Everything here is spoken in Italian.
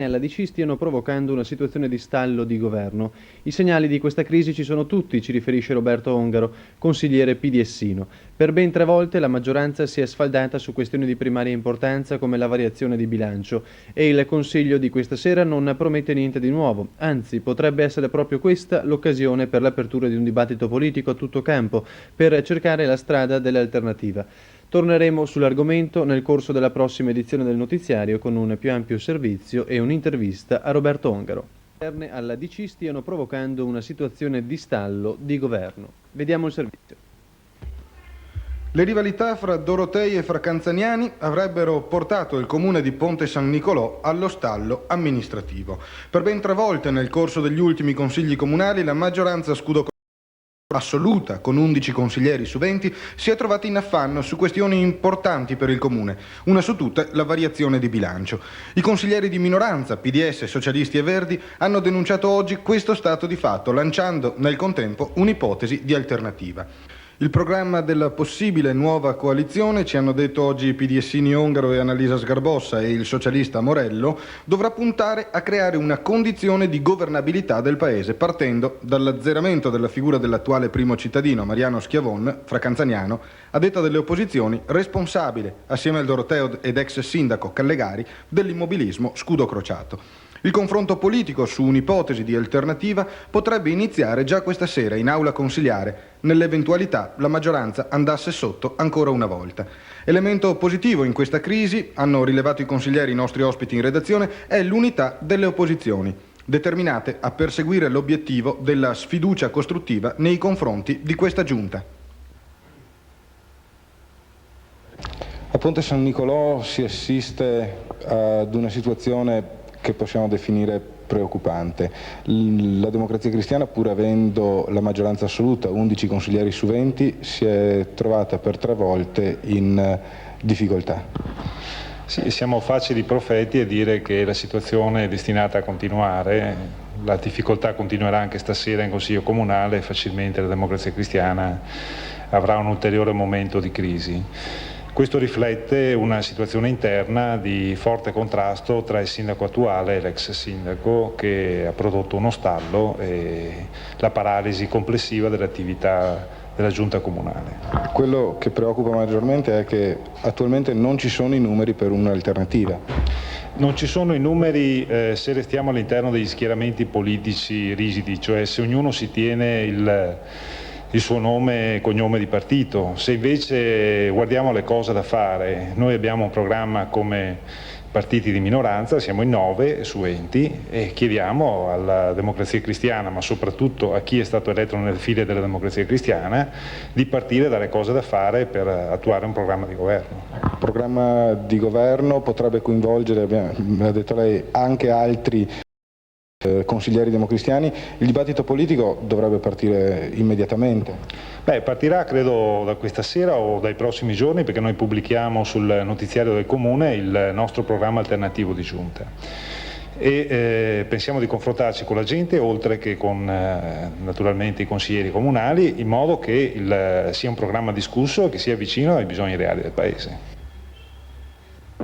Alla DC stiano provocando una situazione di stallo di governo. I segnali di questa crisi ci sono tutti, ci riferisce Roberto Ongaro, consigliere PDSino. Per ben 3 volte la maggioranza si è sfaldata su questioni di primaria importanza come la variazione di bilancio e il Consiglio di questa sera non promette niente di nuovo, anzi potrebbe essere proprio questa l'occasione per l'apertura di un dibattito politico a tutto campo per cercare la strada dell'alternativa. Torneremo sull'argomento nel corso della prossima edizione del notiziario con un più ampio servizio e un'intervista a Roberto Ongaro. Interne alla DC stiano provocando una situazione di stallo di governo. Vediamo il servizio. Le rivalità fra Dorotei e fra Canzaniani avrebbero portato il comune di Ponte San Nicolò allo stallo amministrativo. Per ben 3 volte nel corso degli ultimi consigli comunali la maggioranza scudo assoluta, con 11 consiglieri su 20, si è trovata in affanno su questioni importanti per il comune, una su tutte la variazione di bilancio. I consiglieri di minoranza, PDS, Socialisti e Verdi, hanno denunciato oggi questo stato di fatto, lanciando nel contempo un'ipotesi di alternativa. Il programma della possibile nuova coalizione, ci hanno detto oggi i PDSini Ongaro e Annalisa Sgarbossa e il socialista Morello, dovrà puntare a creare una condizione di governabilità del Paese, partendo dall'azzeramento della figura dell'attuale primo cittadino, Mariano Schiavon, fra Canzaniano, a detta delle opposizioni, responsabile, assieme al Doroteo ed ex sindaco Callegari, dell'immobilismo scudo crociato. Il confronto politico su un'ipotesi di alternativa potrebbe iniziare già questa sera in aula consigliare, nell'eventualità la maggioranza andasse sotto ancora una volta. Elemento positivo in questa crisi, hanno rilevato i consiglieri, i nostri ospiti in redazione, è l'unità delle opposizioni, determinate a perseguire l'obiettivo della sfiducia costruttiva nei confronti di questa giunta. A Ponte San Nicolò si assiste ad una situazione che possiamo definire preoccupante. La Democrazia Cristiana, pur avendo la maggioranza assoluta, 11 consiglieri su 20, si è trovata per 3 volte in difficoltà. Sì, siamo facili profeti a dire che la situazione è destinata a continuare, la difficoltà continuerà anche stasera in Consiglio Comunale e facilmente la Democrazia Cristiana avrà un ulteriore momento di crisi. Questo riflette una situazione interna di forte contrasto tra il sindaco attuale e l'ex sindaco, che ha prodotto uno stallo e la paralisi complessiva dell'attività della giunta comunale. Quello che preoccupa maggiormente è che attualmente non ci sono i numeri per un'alternativa. Non ci sono i numeri se restiamo all'interno degli schieramenti politici rigidi, cioè se ognuno si tiene il suo nome e cognome di partito. Se invece guardiamo le cose da fare, noi abbiamo un programma come partiti di minoranza, siamo in 9 su 20 e chiediamo alla Democrazia Cristiana, ma soprattutto a chi è stato eletto nelle file della Democrazia Cristiana, di partire dalle cose da fare per attuare un programma di governo. Il programma di governo potrebbe coinvolgere, ha detto lei, anche altri consiglieri democristiani. Il dibattito politico dovrebbe partire immediatamente. Beh, partirà credo da questa sera o dai prossimi giorni, perché noi pubblichiamo sul notiziario del Comune il nostro programma alternativo di giunta e pensiamo di confrontarci con la gente oltre che con naturalmente i consiglieri comunali, in modo che sia un programma discusso e che sia vicino ai bisogni reali del Paese.